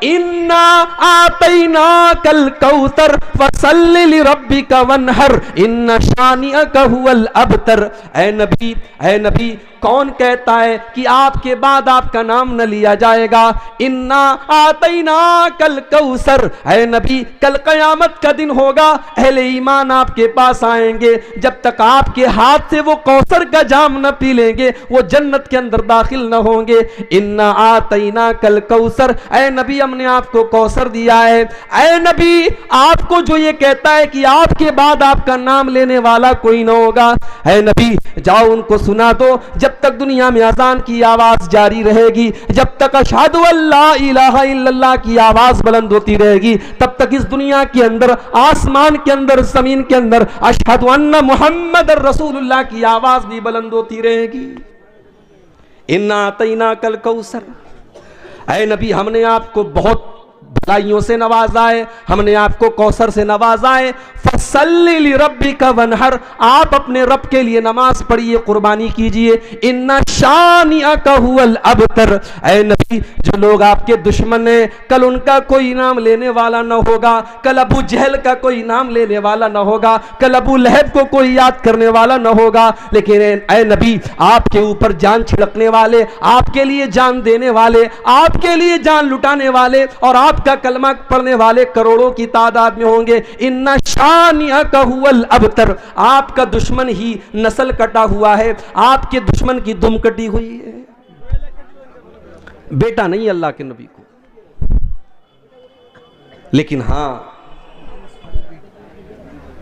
इन्ना आतैना कल कौसर फसल्लि लिरब्बिका वनहर इन्ना शानिअका हुवल अबतर। ऐ नबी कौन कहता है कि आपके बाद आपका नाम न लिया जाएगा? इन्ना आतैना कल कौसर, ऐ नबी कल कयामत का दिन होगा, अहले ईमान आपके पास आएंगे, जब तक आपके हाथ से वो कौसर का जाम न पी लेंगे वो जन्नत के अंदर दाखिल न होंगे। इन्ना आतैना कल कौसर, ऐ नबी हमने आपको कौसर दिया है। ऐ नबी आपको जो ये कहता है कि आपके बाद आपका नाम लेने वाला कोई न होगा, ऐ नबी जाओ उनको सुना दो, जब तक दुनिया में अजान की आवाज जारी रहेगी, जब तक अशहदु अल्ला इलाहा इल्लल्लाह की आवाज बुलंद होती रहेगी, तब तक इस दुनिया के अंदर, आसमान के अंदर, जमीन के अंदर अशहदु अन्ना मुहम्मद रसूलुल्लाह की आवाज भी बुलंद होती रहेगी। इन्ना अतैना कल कौसर, ऐ नबी हमने आपको बहुत भलाइयों से नवाजा है, हमने आपको कौसर से नवाजा है। फसल्लि लिरब्बिका वनहर, आप अपने रब के लिए नमाज पढ़िए, कुर्बानी कीजिए। इन्ना शानिअका हुवल अबतर, ऐ नबी जो लोग आपके दुश्मन हैं कल उनका कोई नाम लेने वाला न होगा, कल अबू जहल का कोई नाम लेने वाला न होगा, कल अबू लहब को कोई याद करने वाला न होगा, लेकिन ऐ नबी आपके ऊपर जान छिड़कने वाले, आपके लिए जान देने वाले, आपके लिए जान लुटाने वाले और आपका कलमा पढ़ने वाले करोड़ों की तादाद में होंगे। इन्ना शानिअका हुवल अबतर, आपका दुश्मन ही नस्ल कटा हुआ है, आपके दुश्मन की दुम कटी हुई है। बेटा नहीं अल्लाह के नबी को, लेकिन हां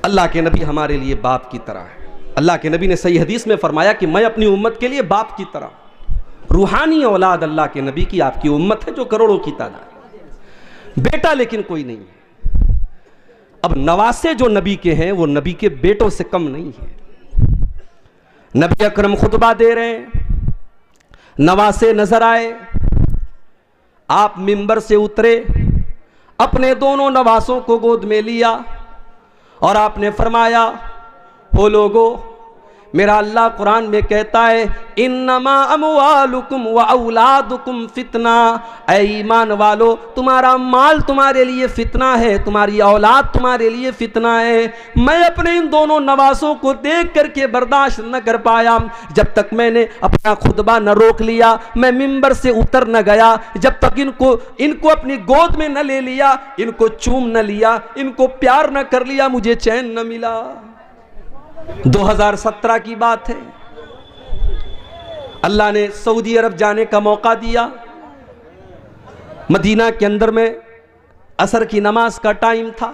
अल्लाह के नबी हमारे लिए बाप की तरह है। अल्लाह के नबी ने सही हदीस में फरमाया कि मैं अपनी उम्मत के लिए बाप की तरह, रूहानी औलाद अल्लाह के नबी की आपकी उम्मत है जो करोड़ों की तादाद, बेटा लेकिन कोई नहीं है। अब नवासे जो नबी के हैं वो नबी के बेटों से कम नहीं है। नबी अकरम खुतबा दे रहे हैं, नवासे नजर आए, आप मिंबर से उतरे, अपने दोनों नवासों को गोद में लिया और आपने फरमाया, हो लोगो, मेरा अल्लाह कुरान में कहता है इन्नमा अमवालुकुम व औलादुकुम फितना, ऐ ईमान वालो तुम्हारा माल तुम्हारे लिए फितना है, तुम्हारी औलाद तुम्हारे लिए फितना है। मैं अपने इन दोनों नवासों को देख करके बर्दाश्त न कर पाया, जब तक मैंने अपना खुतबा न रोक लिया, मैं मिंबर से उतर न गया, जब तक इनको अपनी गोद में न ले लिया, इनको चूम न लिया, इनको प्यार न कर लिया, मुझे चैन न मिला। 2017 की बात है, अल्लाह ने सऊदी अरब जाने का मौका दिया। मदीना के अंदर में असर की नमाज का टाइम था,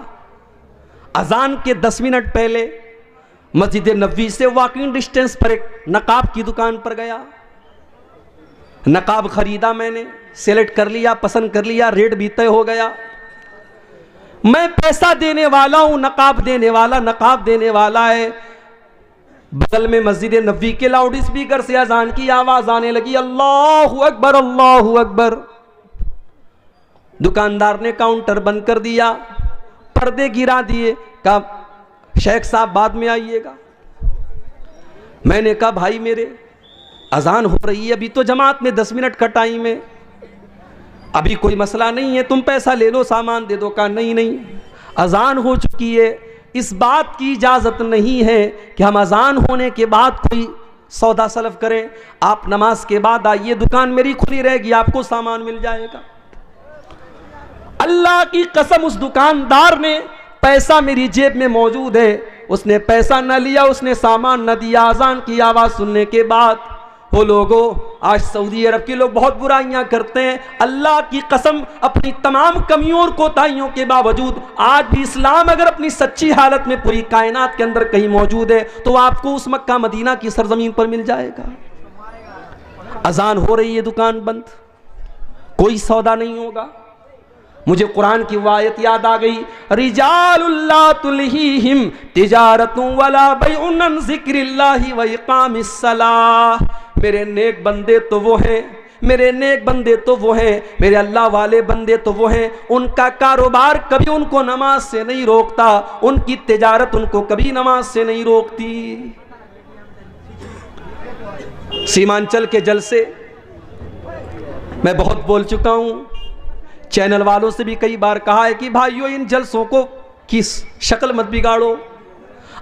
अजान के 10 मिनट पहले मस्जिद नबवी से वॉकिंग डिस्टेंस पर एक नकाब की दुकान पर गया। नकाब खरीदा, मैंने सेलेक्ट कर लिया, पसंद कर लिया, रेट भी तय हो गया। मैं पैसा देने वाला हूं, नकाब देने वाला है। बगल में मस्जिद नबवी के लाउड स्पीकर से अजान की आवाज आने लगी, अल्लाहु अकबर अल्लाहु अकबर। दुकानदार ने काउंटर बंद कर दिया, पर्दे गिरा दिए, कहा शेख साहब बाद में आइएगा। मैंने कहा भाई मेरे अजान हो रही है, अभी तो जमात में 10 मिनट का टाइम है, अभी कोई मसला नहीं है, तुम पैसा ले लो, सामान दे दो। कहा नहीं, अजान हो चुकी है, इस बात की इजाजत नहीं है कि हम अजान होने के बाद कोई सौदा सलफ करें। आप नमाज के बाद आइए, दुकान मेरी खुली रहेगी, आपको सामान मिल जाएगा। अल्लाह की कसम, उस दुकानदार ने, पैसा मेरी जेब में मौजूद है, उसने पैसा न लिया, उसने सामान न दिया। अजान की आवाज सुनने के बाद, वो लोगों, आज सऊदी अरब के लोग बहुत बुराइयां करते हैं, अल्लाह की कसम अपनी तमाम कमियों और कोताहियों के बावजूद आज भी इस्लाम अगर अपनी सच्ची हालत में पूरी कायनात के अंदर कहीं मौजूद है तो आपको उस मक्का मदीना की सरजमीन पर मिल जाएगा। अजान हो रही है, दुकान बंद, कोई सौदा नहीं होगा। मुझे कुरान की वायत याद आ गई, रिजालुल्ला तुलहीहिम तिजारतुन वला बैउन अन ज़िक्रिल्लाहि व इक़ामिस सलाह। मेरे नेक बंदे तो वो हैं, मेरे नेक बंदे तो वो हैं, मेरे अल्लाह वाले बंदे तो वो हैं, उनका कारोबार कभी उनको नमाज से नहीं रोकता, उनकी तिजारत उनको कभी नमाज से नहीं रोकती। सीमांचल के जलसे मैं बहुत बोल चुका हूं, चैनल वालों से भी कई बार कहा है कि भाइयों इन जलसों को की शक्ल मत बिगाड़ो।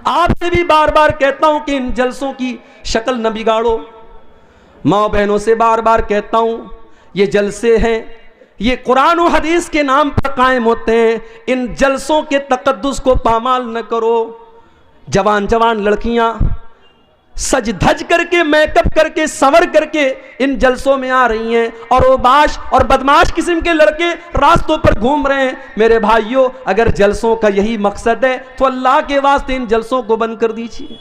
आपसे भी बार बार कहता हूं कि इन जलसों की शक्ल न बिगाड़ो। माँ बहनों से बार बार कहता हूं ये जलसे हैं, ये कुरान और हदीस के नाम पर कायम होते हैं। इन जलसों के तकद्दुस को पामाल न करो। जवान जवान लड़कियां सज धज करके, मेकअप करके, संवर करके इन जलसों में आ रही हैं और ओबाश और बदमाश किस्म के लड़के रास्तों पर घूम रहे हैं। मेरे भाइयों, अगर जलसों का यही मकसद है तो अल्लाह के वास्ते इन जलसों को बंद कर दीजिए।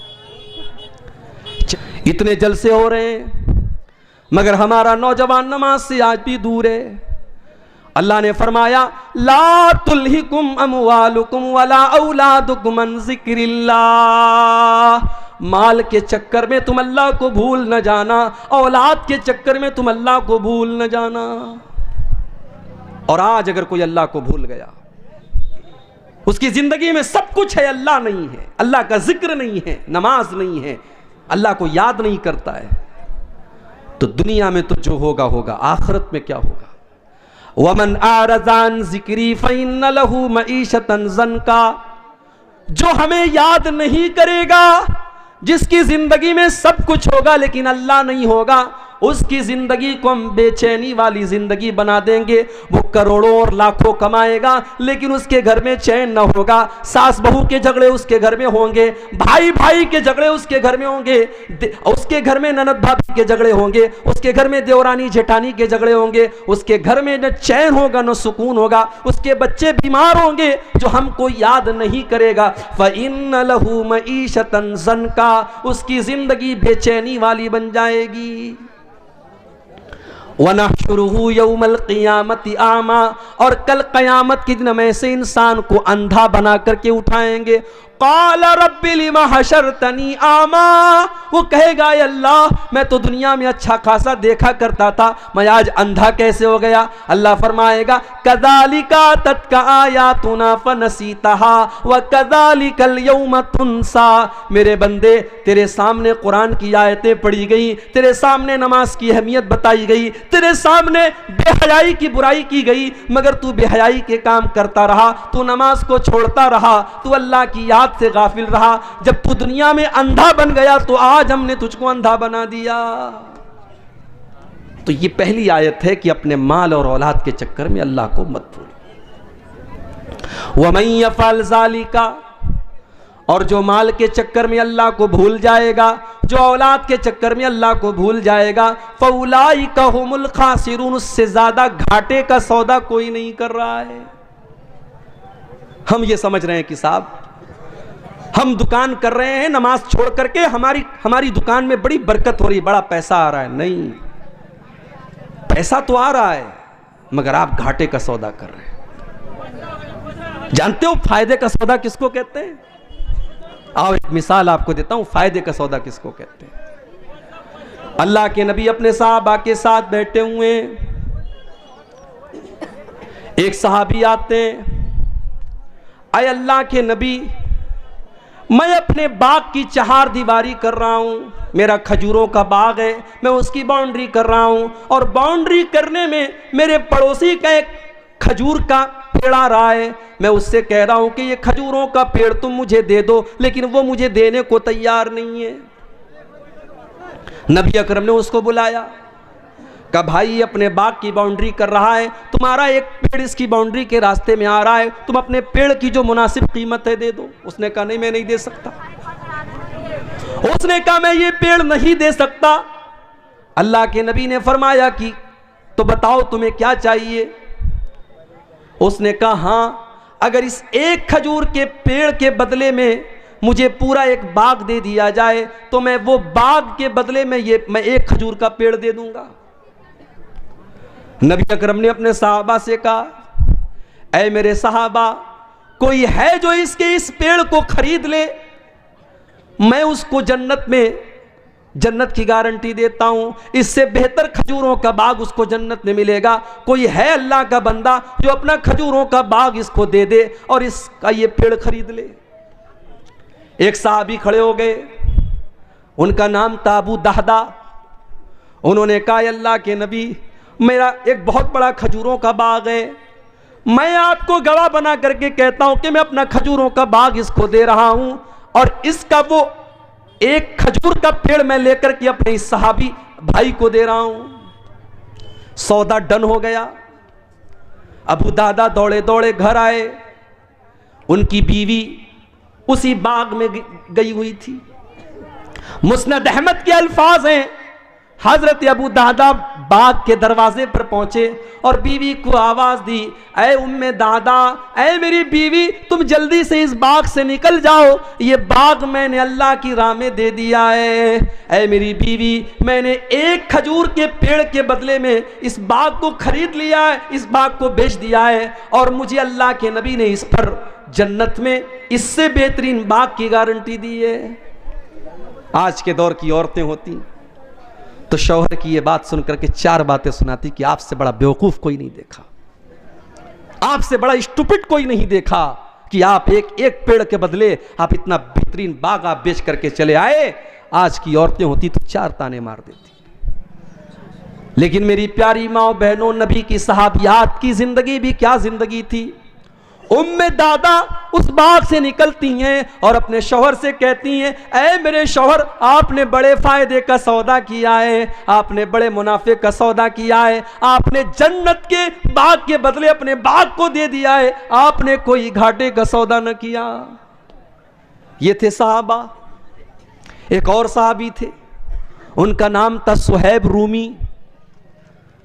इतने जलसे हो रहे हैं मगर हमारा नौजवान नमाज से आज भी दूर है। अल्लाह ने फरमाया ला तुल्हिकुम अमवालुकुम वला औलादुकुम अन ज़िक्रिल्लाह, माल के चक्कर में तुम अल्लाह को भूल न जाना, औलाद के चक्कर में तुम अल्लाह को भूल न जाना। और आज अगर कोई अल्लाह को भूल गया, उसकी जिंदगी में सब कुछ है, अल्लाह नहीं है, अल्लाह का जिक्र नहीं है, नमाज नहीं है, अल्लाह को याद नहीं करता है, तो दुनिया में तो जो होगा होगा, आखिरत में क्या होगा। वमन आरज़ान ज़िक्री फ़इन्न लहू मईशतन ज़न्का, जो हमें याद नहीं करेगा, जिसकी जिंदगी में सब कुछ होगा लेकिन अल्लाह नहीं होगा, उसकी जिंदगी को हम बेचैनी वाली जिंदगी बना देंगे। वो करोड़ों और लाखों कमाएगा लेकिन उसके घर में चैन न होगा। सास बहू के झगड़े उसके घर में होंगे, भाई भाई के झगड़े उसके घर में होंगे, उसके घर में ननद भाभी के झगड़े होंगे, उसके घर में देवरानी जेठानी के झगड़े होंगे, उसके घर में न चैन होगा न सुकून होगा, उसके बच्चे बीमार होंगे जो हमको याद नहीं करेगा। फ़इन्न लहू मईशतन ज़न्का, उसकी जिंदगी बेचैनी वाली बन जाएगी। वनहशुरुहु यौमल क़ियामति आमा, और कल क़यामत के दिन हम ऐसे इंसान को अंधा बना करके उठाएंगे। क़ाल रब्बि लिमा हशरतनी आमा, वो कहेगा अल्लाह मैं तो दुनिया में अच्छा खासा देखा करता था, मैं आज अंधा कैसे हो गया। अल्लाह फरमाएगा कज़ालिका तत्का आयातुना फनसीतहा व कज़ालिकल यौम तुनसा, मेरे बंदे तेरे सामने कुरान की आयतें पढ़ी गई, तेरे सामने नमाज की अहमियत बताई गई, तेरे सामने बेहयाई की बुराई की गई, मगर तू बेहयाई के काम करता रहा, तू नमाज को छोड़ता रहा, तू अल्लाह की याद से गाफिल रहा। जब तू दुनिया में अंधा बन गया तो आज हमने तुझको अंधा बना दिया। तो ये पहली आयत है कि अपने माल और औलाद के चक्कर में अल्लाह को मत भूल। वमन यफ़अल ज़ालिका, और जो माल के चक्कर में अल्लाह को भूल जाएगा, जो औलाद के चक्कर में अल्लाह को भूल जाएगा, फ़उलाइका हुमुल खासिरून, उससे ज्यादा घाटे का सौदा कोई नहीं कर रहा है। हम ये समझ रहे हैं कि साहब हम दुकान कर रहे हैं नमाज छोड़ करके, हमारी दुकान में बड़ी बरकत हो रही, बड़ा पैसा आ रहा है। नहीं, पैसा तो आ रहा है मगर आप घाटे का सौदा कर रहे हैं। जानते हो फायदे का सौदा किसको कहते हैं? आओ एक मिसाल आपको देता हूं, फायदे का सौदा किसको कहते हैं। अल्लाह के नबी अपने साहबा के साथ बैठे हुए, एक सहाबी आते हैं, आए अल्लाह के नबी मैं अपने बाग की चहार दीवारी कर रहा हूं, मेरा खजूरों का बाग है, मैं उसकी बाउंड्री कर रहा हूं, और बाउंड्री करने में मेरे पड़ोसी का एक खजूर का पेड़ आ रहा है, मैं उससे कह रहा हूं कि ये खजूरों का पेड़ तुम मुझे दे दो, लेकिन वो मुझे देने को तैयार नहीं है। नबी अकरम ने उसको बुलाया, कहा भाई अपने बाग की बाउंड्री कर रहा है, तुम्हारा एक पेड़ इसकी बाउंड्री के रास्ते में आ रहा है, तुम अपने पेड़ की जो मुनासिब कीमत है दे दो। उसने कहा नहीं मैं नहीं दे सकता। उसने कहा मैं ये पेड़ नहीं दे सकता। अल्लाह के नबी ने फरमाया कि तो बताओ तुम्हें क्या चाहिए। उसने कहा हाँ, अगर इस एक खजूर के पेड़ के बदले में मुझे पूरा एक बाग दे दिया जाए तो मैं वो बाग के बदले में मैं एक खजूर का पेड़ दे दूंगा। नबी अकरम ने अपने सहाबा से कहा, ऐ मेरे सहाबा, कोई है जो इस पेड़ को खरीद ले, मैं उसको जन्नत की गारंटी देता हूं, इससे बेहतर खजूरों का बाग उसको जन्नत में मिलेगा। कोई है अल्लाह का बंदा जो अपना खजूरों का बाग इसको दे दे और इसका ये पेड़ खरीद ले। एक साहबी खड़े हो गए, उनका नाम था अबू दहदा। उन्होंने कहा अल्लाह के नबी, मेरा एक बहुत बड़ा खजूरों का बाग है, मैं आपको गवाह बना करके कहता हूं कि मैं अपना खजूरों का बाग इसको दे रहा हूं और इसका वो एक खजूर का पेड़ मैं लेकर के अपने इस सहाबी भाई को दे रहा हूं। सौदा डन हो गया। अबू दादा दौड़े दौड़े घर आए। उनकी बीवी उसी बाग में गई हुई थी। मुस्नद अहमद के अल्फाज हैं, हजरत अबू दादा बाग के दरवाजे पर पहुंचे और बीवी को आवाज दी, ऐ उम्मे दादा, ऐ मेरी बीवी, तुम जल्दी से इस बाग से निकल जाओ, ये बाग मैंने अल्लाह की राह में दे दिया है। ऐ मेरी बीवी, मैंने एक खजूर के पेड़ के बदले में इस बाग को खरीद लिया है, इस बाग को बेच दिया है और मुझे अल्लाह के नबी ने इस पर जन्नत में इससे बेहतरीन बाग की गारंटी दी है। आज के दौर की औरतें होती तो शौहर की ये बात सुनकर के चार बातें सुनाती कि आपसे बड़ा बेवकूफ कोई नहीं देखा, आपसे बड़ा स्टूपिड कोई नहीं देखा कि आप एक पेड़ के बदले आप इतना बेहतरीन बाग आप बेच करके चले आए। आज की औरतें होती तो चार ताने मार देती। लेकिन मेरी प्यारी माँ बहनों, नबी की सहाबियात की जिंदगी भी क्या जिंदगी थी। उम्मे दादा उस बाग से निकलती हैं और अपने शौहर से कहती हैं, ऐ मेरे शौहर, आपने बड़े फायदे का सौदा किया है, आपने बड़े मुनाफे का सौदा किया है, आपने जन्नत के बाग के बदले अपने बाग को दे दिया है, आपने कोई घाटे का सौदा न किया। ये थे सहाबा। एक और सहाबी थे, उनका नाम था सुहैब रूमी।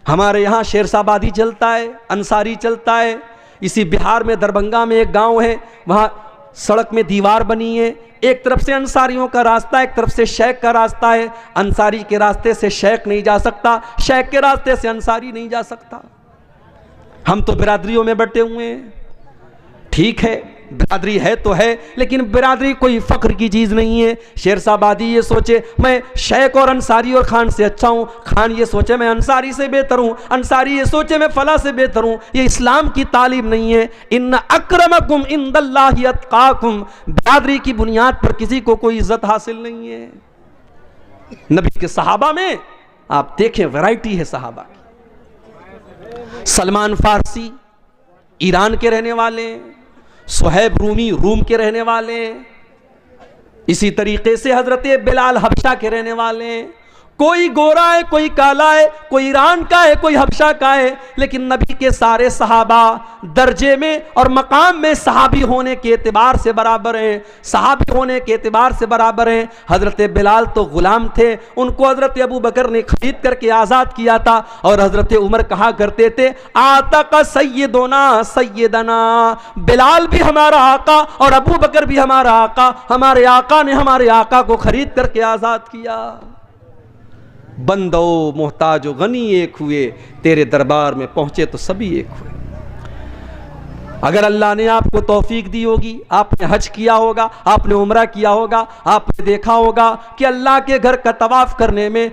हमारे यहाँ शेरशाबादी चलता है, अंसारी चलता है। इसी बिहार में दरभंगा में एक गांव है, वहां सड़क में दीवार बनी है, एक तरफ से अंसारियों का रास्ता, एक तरफ से शेख का रास्ता है। अंसारी के रास्ते से शेख नहीं जा सकता, शेख के रास्ते से अंसारी नहीं जा सकता। हम तो बिरादरियों में बटे हुए हैं, ठीक है, बिरादरी है तो है, लेकिन बिरादरी कोई फख्र की चीज़ नहीं है। शेरशाबादी ये सोचे मैं शेख और अंसारी और खान से अच्छा हूँ, खान ये सोचे मैं अंसारी से बेहतर हूँ, अंसारी ये सोचे मैं फला से बेहतर हूँ। ये इस्लाम की तालीम नहीं है। इन्ना अक्रमकुम इंदल्लाहि अत्काकुम, बिरादरी की बुनियाद पर किसी को कोई इज्जत हासिल नहीं है। नबी के सहाबा में आप देखें वैरायटी है सहाबा की। सलमान फारसी ईरान के रहने वाले, सुहैब रूमी रूम के रहने वाले, इसी तरीके से हजरत बिलाल हबशा के रहने वाले। कोई गोरा है, कोई काला है, कोई ईरान का है, कोई हबशा का है, लेकिन नबी के सारे सहाबा दर्जे में और मकाम में सहाबी होने के एतबार से बराबर हैं, सहाबी होने के एतबार से बराबर हैं। हजरत बिलाल तो गुलाम थे, उनको हजरत अबू बकर ने खरीद करके आज़ाद किया था और हजरत उमर कहा करते थे, आतका सैयदना सैयदना, बिलाल भी हमारा आका और अबू बकर भी हमारा आका, हमारे आका ने हमारे आका को खरीद करके आज़ाद किया। बंदो मोहताजो गनी एक हुए, तेरे दरबार में पहुंचे तो सभी एक हुए। अगर अल्लाह ने आपको तौफीक दी होगी, आपने हज किया होगा, आपने उम्रा किया होगा, आपने देखा होगा कि अल्लाह के घर का तवाफ करने में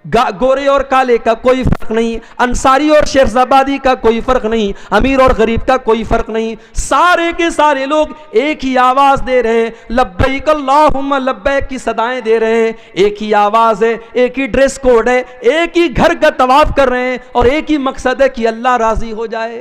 गोरे और काले का कोई फर्क नहीं, अंसारी और शेरशाबादी का कोई फर्क नहीं, अमीर और गरीब का कोई फर्क नहीं। सारे के सारे लोग एक ही आवाज दे रहे हैं, लब्बैक अल्लाहुम्मा लब्बैक की सदाएं दे रहे हैं। एक ही आवाज है, एक ही ड्रेस कोड है, एक ही घर का तवाफ कर रहे हैं और एक ही मकसद है कि अल्लाह राजी हो जाए।